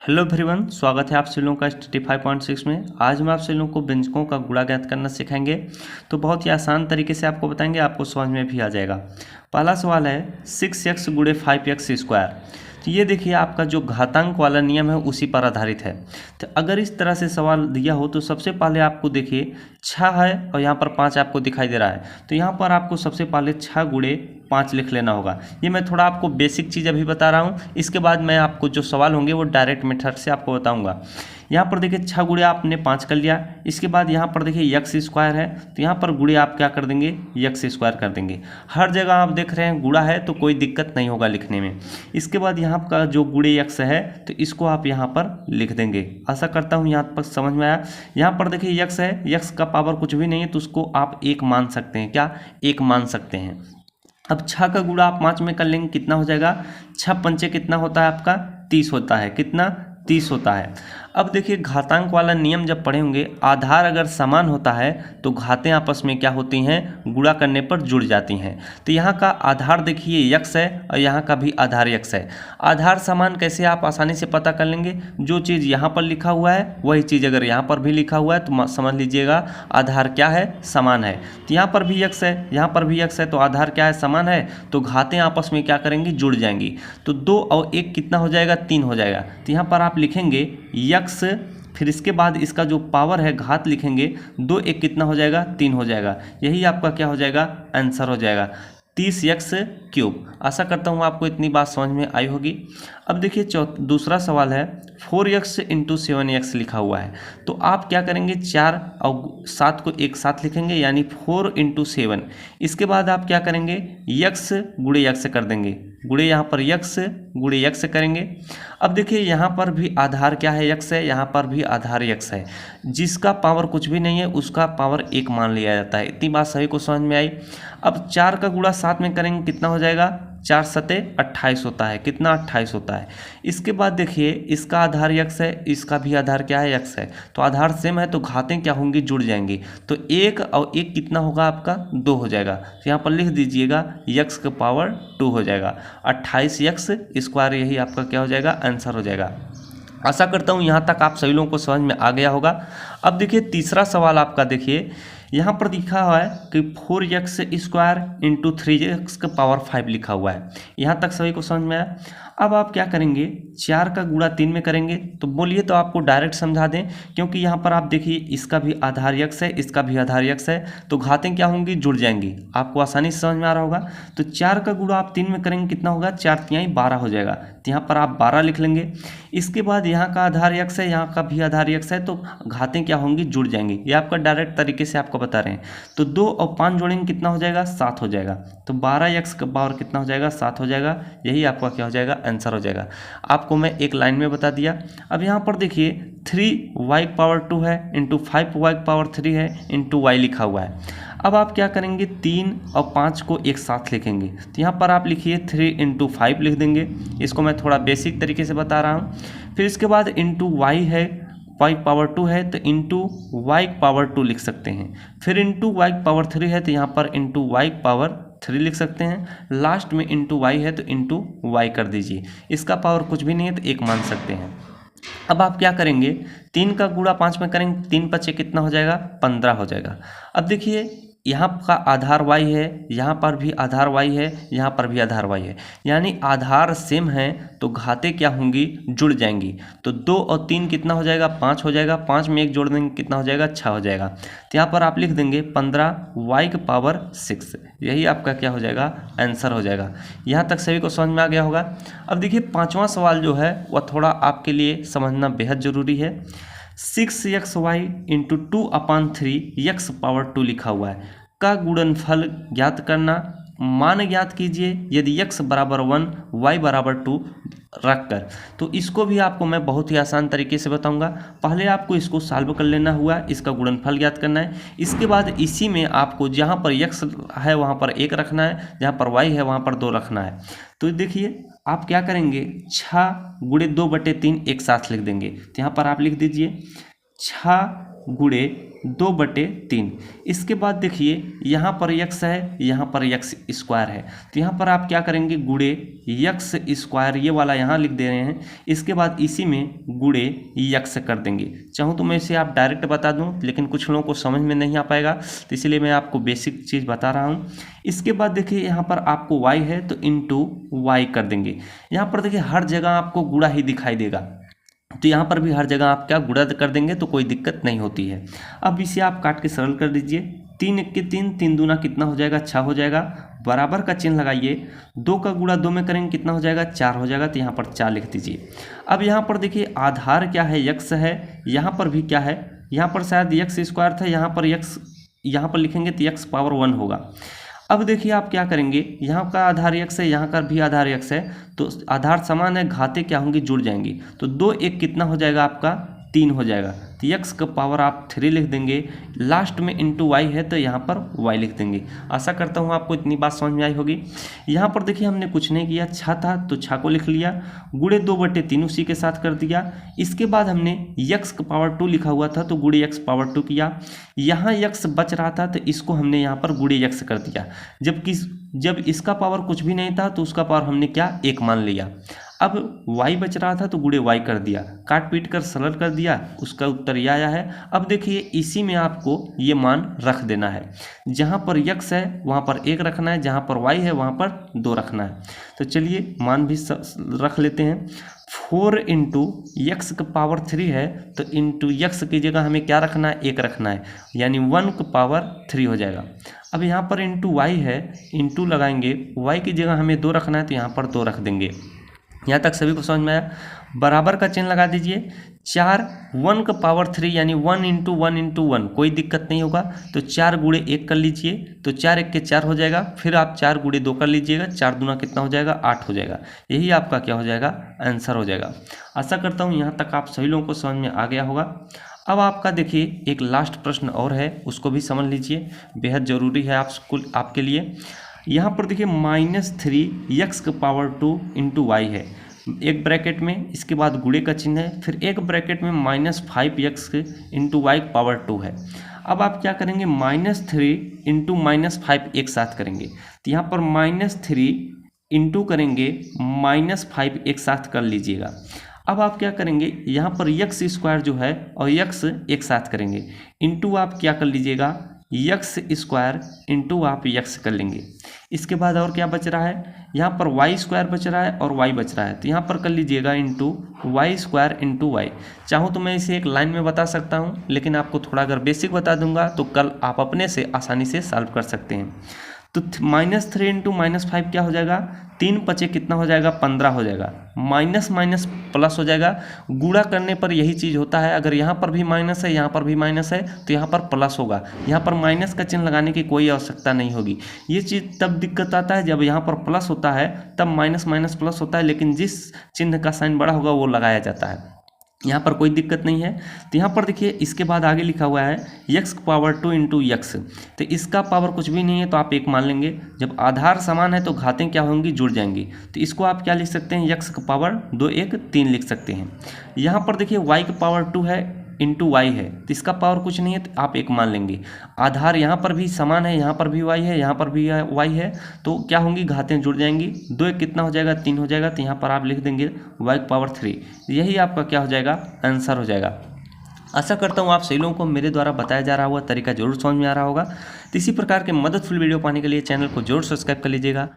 Hello everyone, स्वागत है आप सभी लोगों का स्टडी 5.6 में। आज मैं आप सभी लोगों को व्यंजकों का गुणा ज्ञात करना सिखाएंगे। तो बहुत ही आसान तरीके से आपको बताएंगे, आपको समझ में भी आ जाएगा। पहला सवाल है 6x गुणे 5x स्क्वायर। तो ये देखिए आपका जो घातांक वाला नियम है उसी पर आधारित है। तो अगर इस तरह से सवाल दिया हो तो सबसे पहले आपको देखिए 6 है और यहाँ पर 5 आपको दिखाई दे रहा है। तो यहाँ पर आपको सबसे पहले 6 गुणे 5 लिख लेना होगा। ये मैं थोड़ा आपको बेसिक चीज़ अभी बता रहा हूँ, इसके बाद मैं आपको जो सवाल होंगे वो डायरेक्ट मेथड से आपको बताऊँगा। यहाँ पर देखिए 6 गुणे आपने 5 कर लिया। इसके बाद यहाँ पर देखिए एक्स स्क्वायर है, तो यहाँ पर गुणे आप क्या कर देंगे, एक्स स्क्वायर कर देंगे। हर जगह आप देख रहे हैं गुणा है तो कोई दिक्कत नहीं होगा लिखने में। इसके बाद यहाँ का जो गुणे एक्स है तो इसको आप यहाँ पर लिख देंगे। आशा करता हूँ यहाँ पर समझ में आया। यहाँ पर देखिए एक्स है, एक्स का पावर कुछ भी नहीं है तो उसको आप 1 मान सकते हैं। क्या 1 मान सकते हैं। अब 6 का गुणा आप 5 में कर लेंगे, कितना हो जाएगा, 6 पंचे कितना होता है आपका 30 होता है। कितना 30 होता है। अब देखिए घातांक वाला नियम जब पढ़े होंगे, आधार अगर समान होता है तो घातें आपस में क्या होती हैं, गुणा करने पर जुड़ जाती हैं। तो यहाँ का आधार देखिए x है और यहाँ का भी आधार x है। आधार समान कैसे आप आसानी से पता कर लेंगे, जो चीज़ यहाँ पर लिखा हुआ है वही चीज़ अगर यहाँ पर भी लिखा हुआ है तो समझ लीजिएगा आधार क्या है, समान है। तो यहाँ पर भी x है, यहाँ पर भी x है, तो आधार क्या है, समान है। तो घातें आपस में क्या करेंगी, जुड़ जाएंगी। तो 2 और 1 कितना हो जाएगा, 3 हो जाएगा। तो यहाँ पर आप लिखेंगे यक्स, फिर इसके बाद इसका जो पावर है घात लिखेंगे, 2 1 कितना हो जाएगा, 3 हो जाएगा। यही आपका क्या हो जाएगा, आंसर हो जाएगा 30x क्यूब। आशा करता हूँ आपको इतनी बात समझ में आई होगी। अब देखिए दूसरा सवाल है 4x इंटू 7x लिखा हुआ है। तो आप क्या करेंगे, 4 और 7 को एक साथ लिखेंगे यानी 4 इंटू 7। इसके बाद आप क्या करेंगे, x गुणे x कर देंगे, गुणे यहाँ पर x गुणे x करेंगे। अब देखिए यहाँ पर भी आधार क्या है, x है, यहाँ पर भी आधार x है। जिसका पावर कुछ भी नहीं है उसका पावर 1 मान लिया जाता है। इतनी बात सभी को समझ में आई। अब 4 का गुणा 7 में करेंगे, कितना हो जाएगा, 4 सते 28 होता है। कितना 28 होता है। इसके बाद देखिए इसका आधार x है, इसका भी आधार क्या है, x है। तो आधार सेम है तो घातें क्या होंगी, जुड़ जाएंगी। तो 1 और 1 कितना होगा आपका, 2 हो जाएगा। तो यहाँ पर लिख दीजिएगा x का पावर 2 हो जाएगा। 28x स्क्वायर, यही आपका क्या हो जाएगा, आंसर हो जाएगा। आशा करता हूँ यहाँ तक आप सभी लोगों को समझ में आ गया होगा। अब देखिए तीसरा सवाल आपका, देखिए यहाँ पर लिखा हुआ है कि 4x स्क्वायर इंटू 3x का पावर 5 लिखा हुआ है। यहाँ तक सभी को समझ में आया। अब आप क्या करेंगे, 4 का गुणा 3 में करेंगे। तो बोलिए तो आपको डायरेक्ट समझा दें, क्योंकि यहाँ पर आप देखिए इसका भी आधार x है, इसका भी आधार x है, तो घातें क्या होंगी, जुड़ जाएंगी। आपको आसानी से समझ में आ रहा होगा। तो 4 का गुणा आप 3 में करेंगे, कितना होगा, 4 तिहाई 12 हो जाएगा। तो यहाँ पर आप 12 लिख लेंगे। इसके बाद यहाँ का आधार x है, यहाँ का भी आधार x है, तो घातें क्या होंगी, जुड़ जाएंगी। ये आपका डायरेक्ट तरीके से आपको बता रहे हैं। तो 2 और 5 जोड़ेंगे, कितना हो जाएगा, 7 हो जाएगा। तो 12x का पावर कितना हो जाएगा, 7 हो जाएगा। यही आपका क्या हो जाएगा, आंसर हो जाएगा। आपको मैं एक लाइन में बता दिया। अब यहाँ पर देखिए 3y पावर 2 है इंटू 5y पावर 3 है इंटू y लिखा हुआ है। अब आप क्या करेंगे, 3 और 5 को एक साथ लिखेंगे। तो यहाँ पर आप लिखिए 3 इंटू 5 लिख देंगे। इसको मैं थोड़ा बेसिक तरीके से बता रहा हूँ। फिर इसके बाद इंटू y है, y पावर 2 है तो इंटू y पावर 2 लिख सकते हैं। फिर इंटू y पावर 3 है तो यहाँ पर इंटू y पावर 3 लिख सकते हैं। लास्ट में इंटू y है तो इंटू y कर दीजिए। इसका पावर कुछ भी नहीं है तो 1 मान सकते हैं। अब आप क्या करेंगे, 3 का गुणा 5 में करेंगे, 3 पचे कितना हो जाएगा, 15 हो जाएगा। अब देखिए यहाँ का आधार y है, यहाँ पर भी आधार y है, यहाँ पर भी आधार y है, यानी आधार सेम है तो घातें क्या होंगी, जुड़ जाएंगी। तो 2 और 3 कितना हो जाएगा, 5 हो जाएगा। 5 में 1 जोड़ देंगे, कितना हो जाएगा, 6 हो जाएगा। तो यहाँ पर आप लिख देंगे 15y का पावर 6। यही आपका क्या हो जाएगा, आंसर हो जाएगा। यहाँ तक सभी को समझ में आ गया होगा। अब देखिए पाँचवा सवाल जो है वह थोड़ा आपके लिए समझना बेहद ज़रूरी है। 6xy इंटू 2/3 x पावर 2 लिखा हुआ है का गुणनफल ज्ञात करना। मान ज्ञात कीजिए यदि x बराबर 1 y बराबर 2 रखकर। तो इसको भी आपको मैं बहुत ही आसान तरीके से बताऊंगा। पहले आपको इसको सॉल्व कर लेना हुआ, इसका गुणनफल ज्ञात करना है। इसके बाद इसी में आपको जहाँ पर x है वहाँ पर 1 रखना है, जहाँ पर y है वहाँ पर 2 रखना है। तो देखिए आप क्या करेंगे, 6 गुणे 2/3 एक साथ लिख देंगे। तो यहाँ पर आप लिख दीजिए 6 गुणे 2/3। इसके बाद देखिए यहाँ पर x है, यहाँ पर x स्क्वायर है, तो यहाँ पर आप क्या करेंगे गुणे x स्क्वायर, ये वाला यहाँ लिख दे रहे हैं, इसके बाद इसी में गुणे x कर देंगे। चाहूँ तो मैं इसे आप डायरेक्ट बता दूँ, लेकिन कुछ लोगों को समझ में नहीं आ पाएगा, तो इसलिए मैं आपको बेसिक चीज़ बता रहा हूँ। इसके बाद देखिए यहाँ पर आपको y है तो इंटू y कर देंगे। यहाँ पर देखिए हर जगह आपको गुणा ही दिखाई देगा, तो यहाँ पर भी हर जगह आप क्या गुणा कर देंगे तो कोई दिक्कत नहीं होती है। अब इसे आप काट के सरल कर दीजिए। 3 1 के 3, 3 दूना कितना हो जाएगा 6 हो जाएगा, बराबर का चिन्ह लगाइए। 2 का गुणा 2 में करेंगे कितना हो जाएगा 4 हो जाएगा, तो यहाँ पर 4 लिख दीजिए। अब यहाँ पर देखिए आधार क्या है x है, यहाँ पर भी क्या है, यहाँ पर शायद x स्क्वायर था, यहाँ पर x यहाँ पर लिखेंगे तो x पावर 1 होगा। अब देखिए आप क्या करेंगे, यहाँ का आधार x है, यहाँ का भी आधार x है, तो आधार समान है, घाते क्या होंगी जुड़ जाएंगी, तो 2 1 कितना हो जाएगा आपका 3 हो जाएगा, तो x का पावर आप 3 लिख देंगे। लास्ट में इंटू y है तो यहाँ पर y लिख देंगे। आशा करता हूँ आपको इतनी बात समझ में आई होगी। यहाँ पर देखिए हमने कुछ नहीं किया, छा था तो छा को लिख लिया, गुणे 2/3 उसी के साथ कर दिया। इसके बाद हमने x का पावर 2 लिखा हुआ था तो गुणे x पावर 2 किया। यहाँ x बच रहा था तो इसको हमने यहाँ पर गुणे x कर दिया, जब इसका पावर कुछ भी नहीं था तो उसका पावर हमने क्या 1 मान लिया। अब y बच रहा था तो गुणे y कर दिया, काट पीट कर सरल कर दिया, उसका उत्तर यह आया है। अब देखिए इसी में आपको ये मान रख देना है, जहाँ पर x है वहाँ पर 1 रखना है, जहाँ पर y है वहाँ पर 2 रखना है। तो चलिए मान भी रख लेते हैं। 4 इंटू x का पावर 3 है तो इंटू x की जगह हमें क्या रखना है 1 रखना है, यानी 1 का पावर 3 हो जाएगा। अब यहाँ पर इंटू y है, इंटू लगाएंगे, y की जगह हमें 2 रखना है तो यहाँ पर 2 रख देंगे। यहाँ तक सभी को समझ में आया। बराबर का चिन्ह लगा दीजिए। 4 1 का पावर 3 यानी 1 इंटू 1 इंटू 1, कोई दिक्कत नहीं होगा, तो 4 गुणे 1 कर लीजिए, तो 4 1 के 4 हो जाएगा। फिर आप 4 गुणे 2 कर लीजिएगा, 4 दूना कितना हो जाएगा 8 हो जाएगा। यही आपका क्या हो जाएगा आंसर हो जाएगा। आशा करता हूँ यहाँ तक आप सभी लोगों को समझ में आ गया होगा। अब आपका देखिए एक लास्ट प्रश्न और है, उसको भी समझ लीजिए, बेहद ज़रूरी है आपके लिए। यहाँ पर देखिए -3 x का पावर 2 इंटू y है, एक ब्रैकेट में, इसके बाद गुणे का चिन्ह है, फिर एक ब्रैकेट में -5x इंटू वाई पावर 2 है। अब आप क्या करेंगे -3 इंटू -5 एक साथ करेंगे, तो यहाँ पर -3 इंटू करेंगे -5 एक साथ कर लीजिएगा। अब आप क्या करेंगे यहाँ पर x स्क्वायर जो है और x एक साथ करेंगे, इंटू आप क्या कर लीजिएगा x स्क्वायर इंटू आप x कर लेंगे। इसके बाद और क्या बच रहा है, यहाँ पर y स्क्वायर बच रहा है और y बच रहा है, तो यहाँ पर कर लीजिएगा into Y square into Y. चाहूँ तो मैं इसे एक लाइन में बता सकता हूँ, लेकिन आपको थोड़ा अगर बेसिक बता दूंगा तो कल आप अपने से आसानी से सॉल्व कर सकते हैं। तो -3 इंटू -5 क्या हो जाएगा, 3 पचे कितना हो जाएगा 15 हो जाएगा, माइनस माइनस प्लस हो जाएगा। गुणा करने पर यही चीज़ होता है, अगर यहाँ पर भी माइनस है यहाँ पर भी माइनस है तो यहाँ पर प्लस होगा, यहाँ पर माइनस का चिन्ह लगाने की कोई आवश्यकता नहीं होगी। ये चीज़ तब दिक्कत आता है जब यहाँ पर प्लस होता है, तब माइनस माइनस प्लस होता है, लेकिन जिस चिन्ह का साइन बड़ा होगा वो लगाया जाता है, यहाँ पर कोई दिक्कत नहीं है। तो यहाँ पर देखिए इसके बाद आगे लिखा हुआ है x पावर 2 इंटू एक्स, तो इसका पावर कुछ भी नहीं है तो आप 1 मान लेंगे। जब आधार समान है तो घातें क्या होंगी जुड़ जाएंगी, तो इसको आप क्या लिख सकते हैं x का पावर 2 1 3 लिख सकते हैं। यहाँ पर देखिए y का पावर 2 है इंटू वाई है, तो इसका पावर कुछ नहीं है तो आप 1 मान लेंगे। आधार यहाँ पर भी समान है, यहाँ पर भी y है, यहाँ पर भी y है, तो क्या होंगी घातें जुड़ जाएंगी। 2 1 कितना हो जाएगा 3 हो जाएगा, तो यहाँ पर आप लिख देंगे y पावर 3। यही आपका क्या हो जाएगा आंसर हो जाएगा। आशा करता हूँ आप सभी लोगों को मेरे द्वारा बताया जा रहा हुआ तरीका जरूर समझ में आ रहा होगा। तो इसी प्रकार के मददफुल वीडियो पाने के लिए चैनल को जरूर सब्सक्राइब कर लीजिएगा।